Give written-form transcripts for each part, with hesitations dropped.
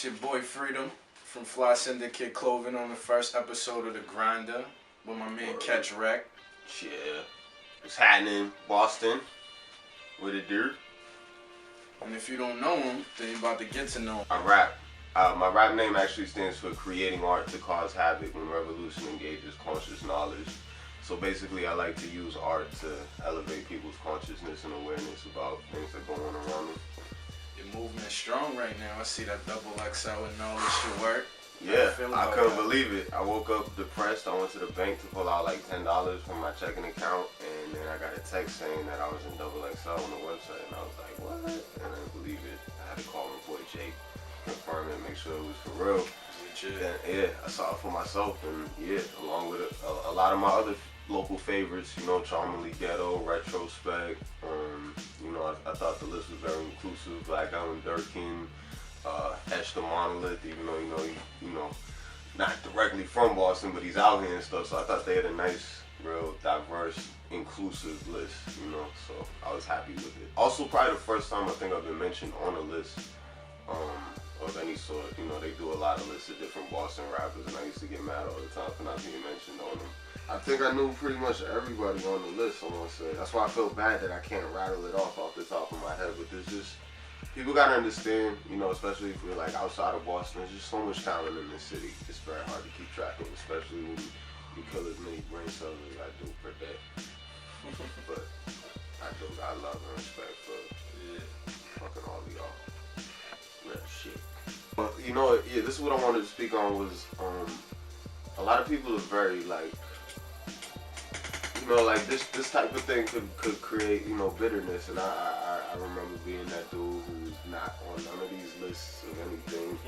It's your boy Freedom from Fly Syndicate Clothing on the first episode of The Grinder with my man Catch Wreck. Yeah. What's happening, Boston? What it do? And if you don't know him, then you're about to get to know him. I rap. My rap name actually stands for Creating Art to Cause Havoc When Revolution Engages Conscious Knowledge. So basically, I like to use art to elevate people's consciousness and awareness about things that go on around them. Your movement's strong right now. I see that double XL and knowledge to work. Yeah, I couldn't believe it. I woke up depressed. I went to the bank to pull out like $10 from my checking account, and then I got a text saying that I was in double XL on the website, and I was like, what? And I didn't believe it. I had to call my boy Jake, confirm it, make sure it was for real. And, yeah, I saw it for myself, and yeah, along with a lot of my other local favorites, you know, Charmingly Ghetto, Retrospect. You know, I thought the list was very inclusive. Black Island Durkin, Etch the Monolith, even though you know, not directly from Boston, but he's out here and stuff. So I thought they had a nice, real diverse, inclusive list. You know, so I was happy with it. Also, probably the first time I think I've been mentioned on a list of any sort. You know, they do a lot of lists of different Boston rappers, and I used to get mad all the time for not being mentioned on them. I think I knew pretty much everybody on the list, I want to say. That's why I feel bad that I can't rattle it off the top of my head, but there's just, people gotta understand, you know, especially if we're like outside of Boston, there's just so much talent in this city. It's very hard to keep track of, especially when you kill as many brain cells as I do per day. But I do got love and respect for fucking all of y'all. Real shit. But you know, yeah, this is what I wanted to speak on was, a lot of people are very like, you know, like this type of thing could create, you know, bitterness, and I remember being that dude who was not on none of these lists of anything,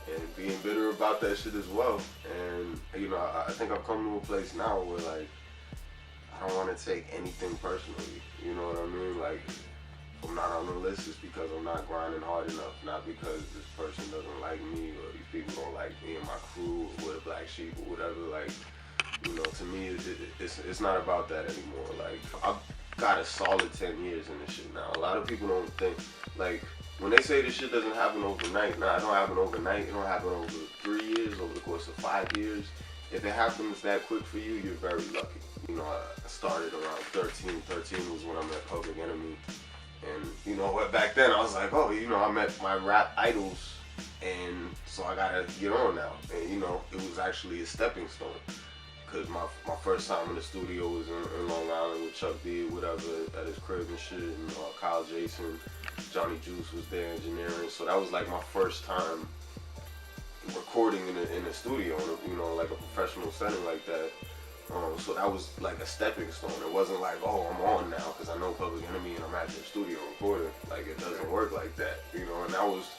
and being bitter about that shit as well. And you know, I think I've come to a place now where like I don't want to take anything personally. You know what I mean? Like if I'm not on the list, it's because I'm not grinding hard enough, not because this person doesn't like me or these people don't like me and my crew or we're the black sheep or whatever. Like, you know, to me, it's not about that anymore. Like, I've got a solid 10 years in this shit now. A lot of people don't think, like, when they say this shit doesn't happen overnight, nah, it don't happen overnight. It don't happen over 3 years, over the course of 5 years. If it happens that quick for you, you're very lucky. You know, I started around 13. 13 was when I met Public Enemy. And, you know, back then I was like, oh, you know, I met my rap idols, and so I gotta get on now. And, you know, it was actually a stepping stone. Cause my first time in the studio was in Long Island with Chuck D, whatever, at his crib and shit, and Kyle Jason, Johnny Juice was there engineering. So that was like my first time recording in a studio, you know, like a professional setting like that. So that was like a stepping stone. It wasn't like, oh, I'm on now because I know Public Enemy and I'm at the studio recording. Like, it doesn't work like that, you know. And that was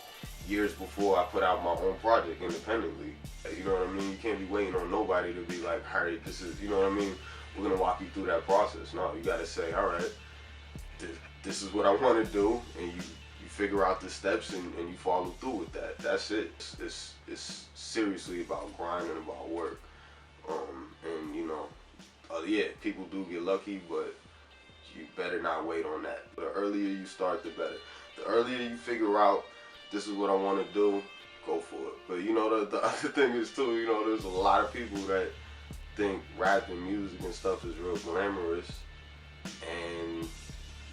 years before I put out my own project independently. You know what I mean? You can't be waiting on nobody to be like, all right, this is, you know what I mean? We're gonna walk you through that process. No, you gotta say, all right, this is what I want to do, and you figure out the steps and you follow through with that. That's it. It's seriously about grinding, about work. And you know, yeah, people do get lucky, but you better not wait on that. The earlier you start, the better. The earlier you figure out, this is what I want to do, go for it. But you know, the other thing is too, you know, there's a lot of people that think rap and music and stuff is real glamorous, and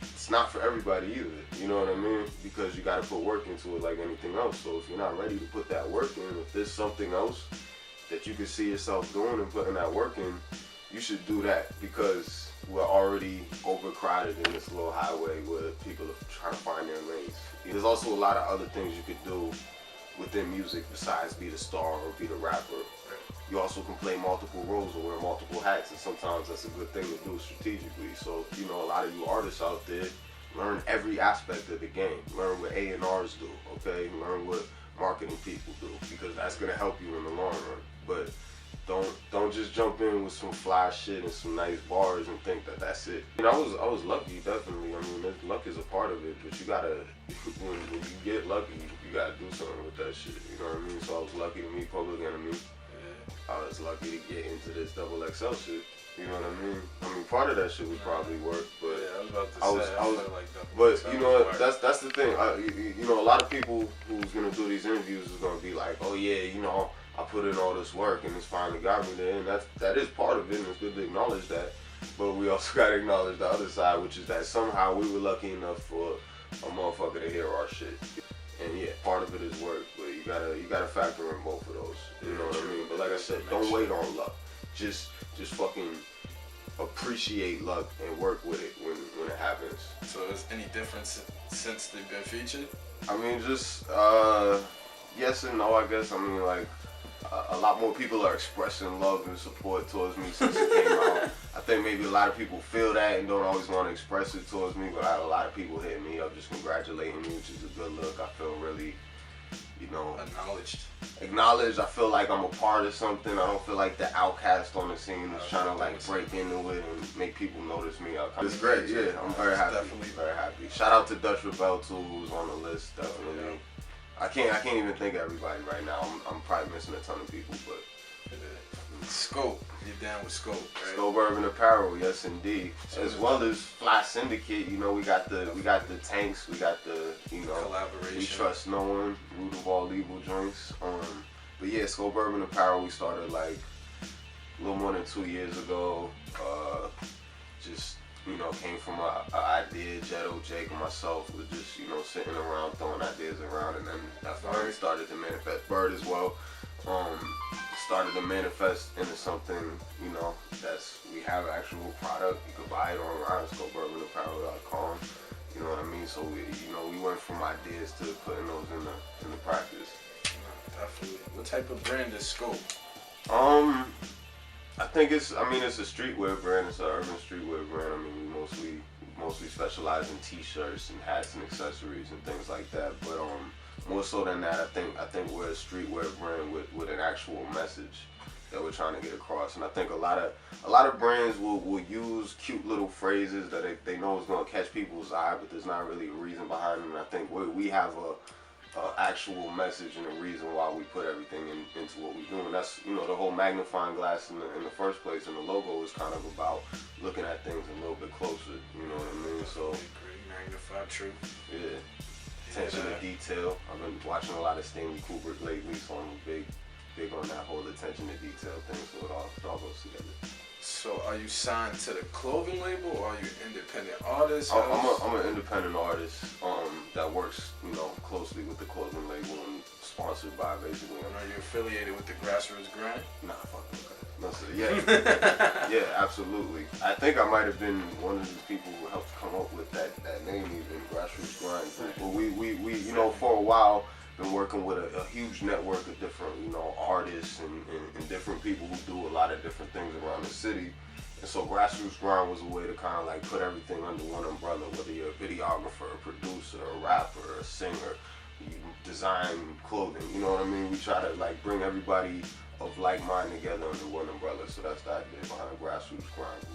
it's not for everybody either, you know what I mean? Because you gotta put work into it like anything else. So if you're not ready to put that work in, if there's something else that you can see yourself doing and putting that work in, you should do that, because we're already overcrowded in this little highway where people are trying to find their lanes. There's also a lot of other things you could do within music besides be the star or be the rapper. You also can play multiple roles or wear multiple hats, and sometimes that's a good thing to do strategically. So, you know, a lot of you artists out there, learn every aspect of the game. Learn what A&Rs do, okay? Learn what marketing people do, because that's gonna help you in the long run. But don't just jump in with some fly shit and some nice bars and think that that's it. You know, I was lucky, definitely. I mean, luck is a part of it, but you gotta, when you get lucky, you gotta do something with that shit. You know what I mean? So I was lucky to meet Public Enemy. I was lucky to get into this double XL shit. You know what I mean? I mean, part of that shit would probably work, but yeah, was about to I was, say. I was, feel like that. but you know what? That's the thing. You know, a lot of people who's gonna do these interviews is gonna be like, oh yeah, you know, I put in all this work and it's finally got me there, and that is part of it, and it's good to acknowledge that. But we also gotta acknowledge the other side, which is that somehow we were lucky enough for a motherfucker to hear our shit. And yeah, part of it is work, but you gotta factor in both of those. You know what I mean? But like I said, don't wait on luck. Just fucking appreciate luck and work with it when it happens. So is any difference since they've been featured? I mean, just yes and no, I guess. I mean, like a lot more people are expressing love and support towards me since it came out. I think maybe a lot of people feel that and don't always want to express it towards me, but I have a lot of people hitting me up just congratulating me, which is a good look. I feel really, you know, acknowledged. I feel like I'm a part of something. I don't feel like the outcast on the scene is trying to like break into it and make people notice me. It's great, yeah. I'm very happy. Definitely very happy. Shout out to Dutch Rebel too, who's on the list. Definitely. Yeah. I can't even think of everybody right now. I'm probably missing a ton of people, but Scope, you're down with Scope, right? Scope Urban Apparel, yes indeed. As well as Fly Syndicate, you know, we got the tanks, we got the, you know, collaboration. We trust no one, root of all evil joints. But yeah, Scope Urban Apparel, we started like a little more than 2 years ago. Just, you know, came from an idea. Jetto, Jake, and myself was just, you know, sitting around throwing ideas around, and then that finally started to manifest. Bird as well. Started to manifest into something, you know, we have an actual product. You can buy it online, scopeurbanapparel.com. You know what I mean? So we went from ideas to putting those into practice. Definitely. What type of brand is Scope? I think it's a streetwear brand. It's an urban streetwear brand. I mean, we mostly specialize in t-shirts and hats and accessories and things like that. But more so than that, I think we're a streetwear brand with an actual message that we're trying to get across. And I think a lot of brands will use cute little phrases that they know is gonna catch people's eye, but there's not really a reason behind them. And I think we have a actual message and a reason why we put everything into what we do. And that's, you know, the whole magnifying glass in the first place, and the logo is kind of about looking at things a little bit closer, you know what I mean? So magnify truth. Yeah. Attention to detail. I've been watching a lot of Stanley Kubrick lately, so I'm big on that whole attention to detail thing, so it all goes together. So are you signed to the clothing label, or are you independent artist? I'm an independent artist that works, you know, closely with the clothing label and sponsored by basically. Are you affiliated with the Grassroots Grind? Nah, fuck that. No, sir. Yeah, yeah, absolutely. I think I might have been one of the people who helped come up with that name, even Grassroots Grind. But we you know, for a while been working with a huge network of different, you know, artists and different people who do a lot of different things around the city. And so Grassroots Grind was a way to kind of like put everything under one umbrella, whether you're a videographer, a producer, a rapper, a singer, you design clothing, you know what I mean? We try to like bring everybody of like mind together under one umbrella. So that's the idea behind Grassroots Grind.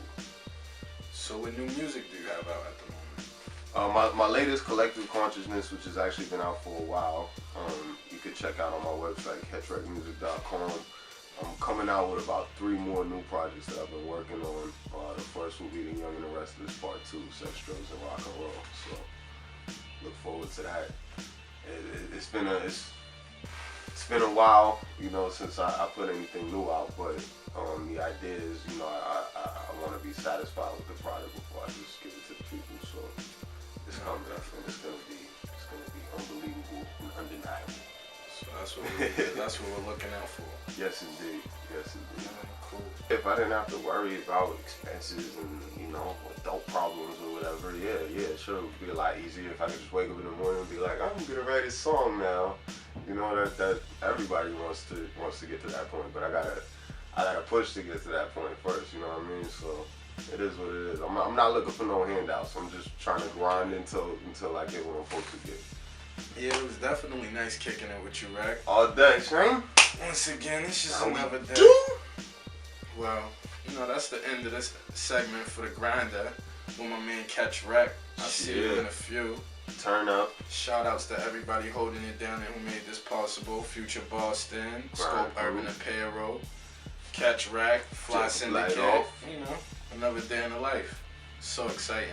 So what new music do you have out at the moment? My latest, Collective Consciousness, which has actually been out for a while, you could check out on my website, catchrecmusic.com. I'm coming out with about 3 more new projects that I've been working on. The first will be The Young and the Restless Part 2, Sex, Drugs, and Rock and Roll. So look forward to that. It's been a while, you know, since I put anything new out, but the idea is, you know, I want to be satisfied with the product before I just give it to the people. So it's coming up, and it's gonna be unbelievable and undeniable. So that's what we're looking out for. Yes, indeed. Yes, indeed. Cool. If I didn't have to worry about expenses and, you know, adult problems or whatever, yeah, sure, it would be a lot easier if I could just wake up in the morning and be like, I'm gonna write a song now. You know, that everybody wants to get to that point, but I gotta push to get to that point first. You know what I mean? So it is what it is. I'm not looking for no handouts. I'm just trying to grind until I get what I'm supposed to get. Yeah, it was definitely nice kicking it with you, Rack. All day, Shane. Once again, it's just another day. Well, you know, that's the end of this segment for the Grinder with my man Catch Rack. I'll see you in a few. Turn up. Shout outs to everybody holding it down and who made this possible. Future Boston, Scope Urban Apparel, Catch Rack, Fly Syndicate. You know, another day in the life. So exciting.